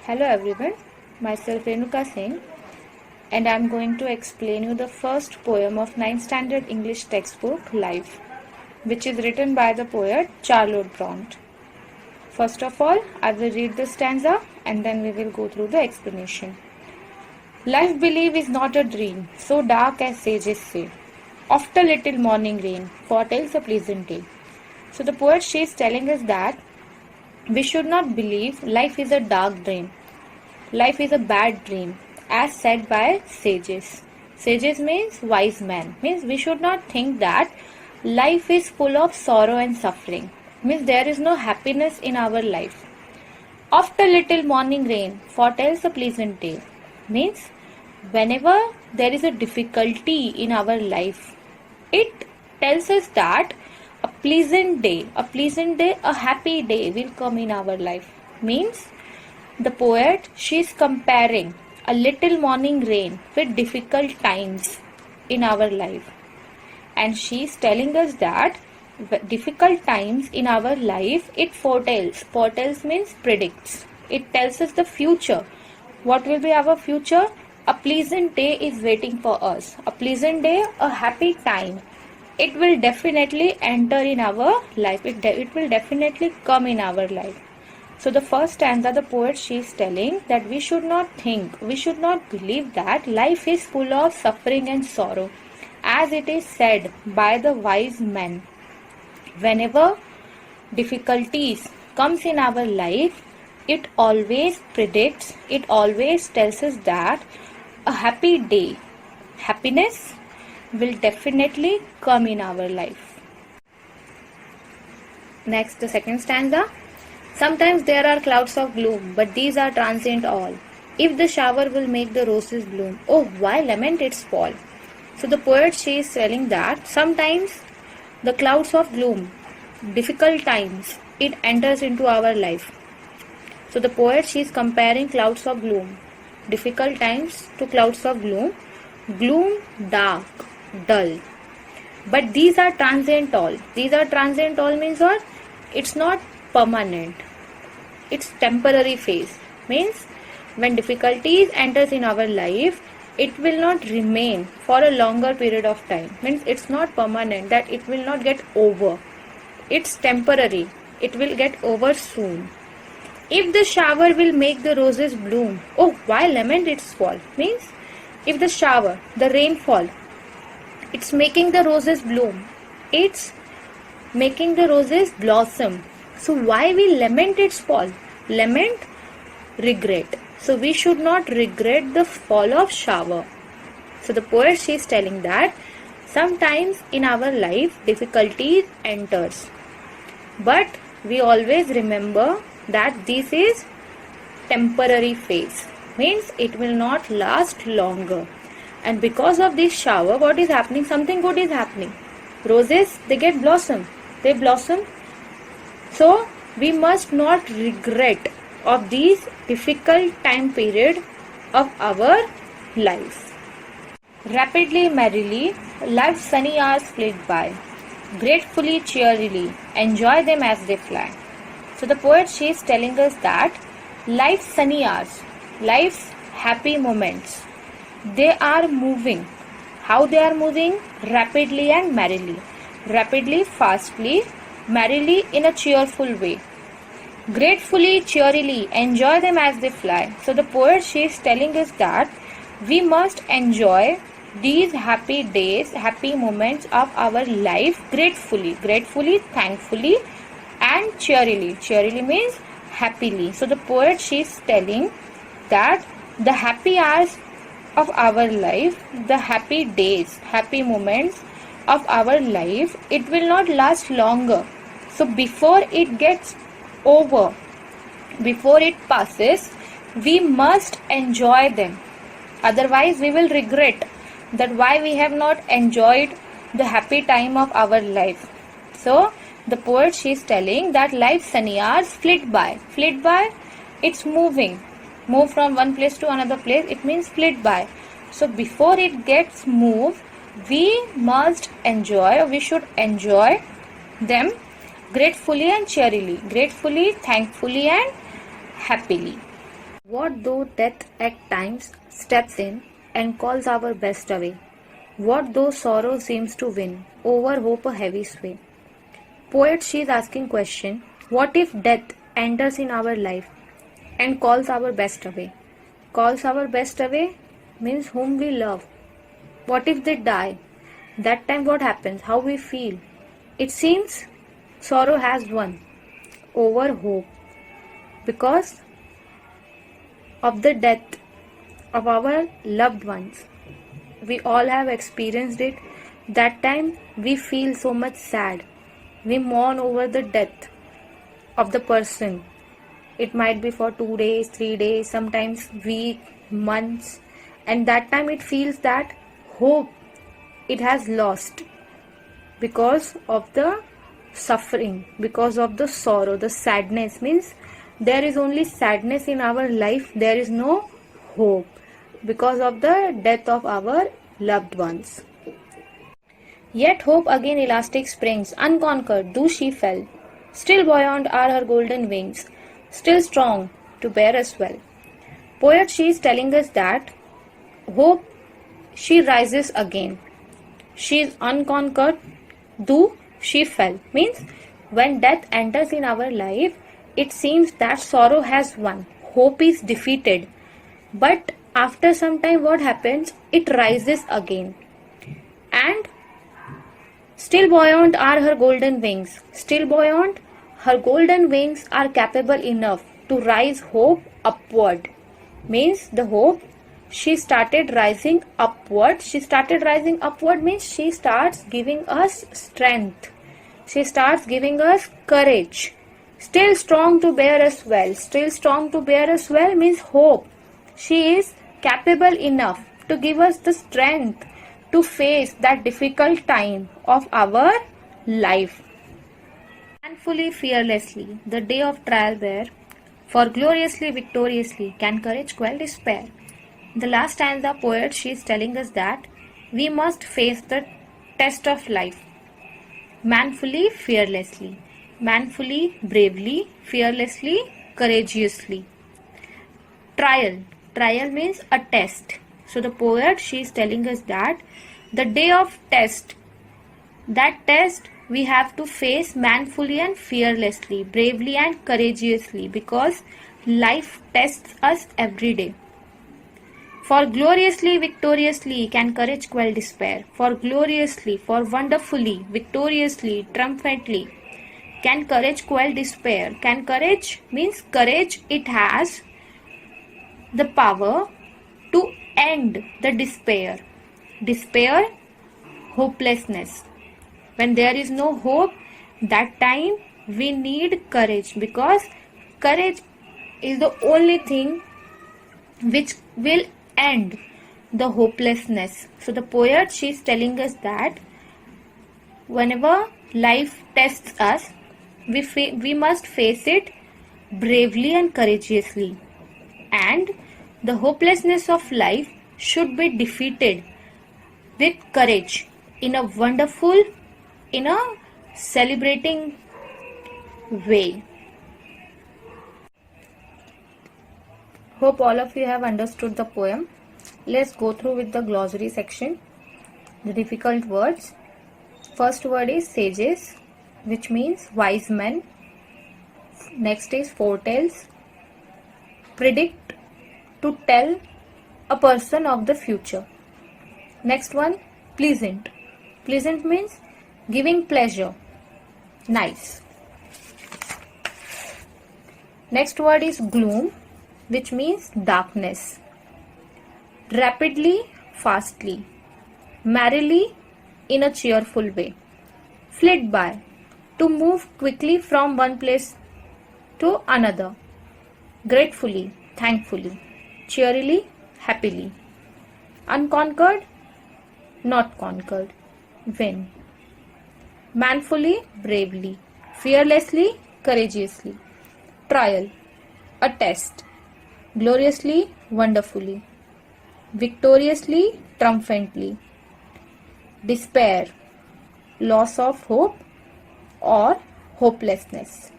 Hello everyone, myself Renuka Singh and I am going to explain you the first poem of 9th standard English textbook Life, which is written by the poet Charlotte Brontë. First of all, I will read the stanza and then we will go through the explanation. Life believe is not a dream, so dark as sages say. Oft a little morning rain foretells a pleasant day. So the poet, she is telling us that we should not believe life is a dark dream. Life is a bad dream, as said by sages. Sages means wise man. Means we should not think that life is full of sorrow and suffering. Means there is no happiness in our life. Oft a little morning rain foretells a pleasant day. Means whenever there is a difficulty in our life, it tells us that a pleasant day, a happy day will come in our life. Means the poet, she is comparing a little morning rain with difficult times in our life. And she is telling us that difficult times in our life, it foretells. Foretells means predicts. It tells us the future. What will be our future? A pleasant day is waiting for us. A pleasant day, a happy time. It will definitely enter in our life. It will definitely come in our life. So the first stanza, the poet, she is telling that we should not think, we should not believe that life is full of suffering and sorrow. As it is said by the wise men, whenever difficulties comes in our life, it always predicts, it always tells us that a happy day, happiness will definitely come in our life. Next, the second stanza. Sometimes there are clouds of gloom, but these are transient all. If the shower will make the roses bloom, oh, why lament its fall? So the poet, she is telling that sometimes the clouds of gloom, difficult times, it enters into our life. So the poet, she is comparing clouds of gloom, difficult times to clouds of gloom. Gloom, dark, dull. But these are transient all. These are transient all means what? It's not permanent. It's temporary phase. Means when difficulties enters in our life, it will not remain for a longer period of time. Means it's not permanent, that it will not get over. It's temporary. It will get over soon. If the shower will make the roses bloom, oh, why lament its fall? Means if the shower, the rainfall, it's making the roses bloom. It's making the roses blossom. So why we lament its fall? Lament, regret. So we should not regret the fall of shower. So the poet, she is telling that sometimes in our life difficulties enters. But we always remember that this is temporary phase. Means it will not last longer. And because of this shower, what is happening? Something good is happening. Roses, they get blossom. They blossom. So we must not regret of these difficult time period of our life. Rapidly, merrily, life's sunny hours flit by. Gratefully, cheerily, enjoy them as they fly. So the poet, she is telling us that life's sunny hours, life's happy moments, they are moving. How they are moving? Rapidly and merrily. Rapidly, fastly, merrily in a cheerful way. Gratefully, cheerily, enjoy them as they fly. So the poet, she is telling us that we must enjoy these happy days, happy moments of our life gratefully, thankfully and cheerily. Cheerily means happily. So the poet, she is telling that the happy hours of our life, the happy days, happy moments of our life, it will not last longer. So before it gets over, before it passes, we must enjoy them. Otherwise we will regret that why we have not enjoyed the happy time of our life. So the poet, she is telling that life's sunny hours flit by. Flit by, it's moving. Move from one place to another place, it means flit by. So before it gets moved, we must enjoy, or we should enjoy them gratefully and cheerily, gratefully, thankfully and happily. What though death at times steps in and calls our best away? What though sorrow seems to win over hope a heavy sway? Poet, she is asking question, what if death enters in our life and calls our best away? Calls our best away means whom we love. What if they die? That time what happens? How we feel? It seems sorrow has won over hope because of the death of our loved ones. We all have experienced it. That time we feel so much sad. We mourn over the death of the person. It might be for 2 days, 3 days, sometimes weeks, months, and that time it feels that hope it has lost because of the suffering, because of the sorrow, the sadness. Means there is only sadness in our life, there is no hope because of the death of our loved ones. Yet hope again elastic springs, unconquered though she fell. Still buoyant are her golden wings, still strong to bear us well. Poet, she is telling us that hope, she rises again. She is unconquered though she fell. Means when death enters in our life, it seems that sorrow has won, hope is defeated. But after some time what happens? It rises again. And still buoyant are her golden wings. Still buoyant, her golden wings are capable enough to rise hope upward. Means the hope, she started rising upward. She started rising upward means she starts giving us strength. She starts giving us courage. Still strong to bear us well. Still strong to bear us well means hope. She is capable enough to give us the strength to face that difficult time of our life. Manfully, fearlessly, the day of trial bear, for gloriously, victoriously, can courage quell despair. In the last stanza, poet, she is telling us that we must face the test of life. Manfully, fearlessly, manfully, bravely, fearlessly, courageously. Trial. Trial means a test. So the poet, she is telling us that the day of test, that test we have to face manfully and fearlessly, bravely and courageously, because life tests us every day. For gloriously, victoriously can courage quell despair. For gloriously, for wonderfully, victoriously, triumphantly can courage quell despair. Can courage means courage, it has the power to end the despair. Despair, hopelessness. When there is no hope, that time we need courage, because courage is the only thing which will end the hopelessness. So the poet, she is telling us that whenever life tests us, we must face it bravely and courageously. And the hopelessness of life should be defeated with courage in a wonderful, in a celebrating way. Hope all of you have understood the poem. Let's go through with the glossary section. The difficult words. First word is sages, which means wise men. Next is foretells. Predict, to tell a person of the future. Next one, pleasant. Pleasant means giving pleasure. Nice. Next word is gloom, which means darkness. Rapidly, fastly. Merrily, in a cheerful way. Flit by, to move quickly from one place to another. Gratefully, thankfully. Cheerily, happily. Unconquered, not conquered. Win. Manfully, bravely. Fearlessly, courageously. Trial, a test. Gloriously, wonderfully. Victoriously, triumphantly. Despair, loss of hope or hopelessness.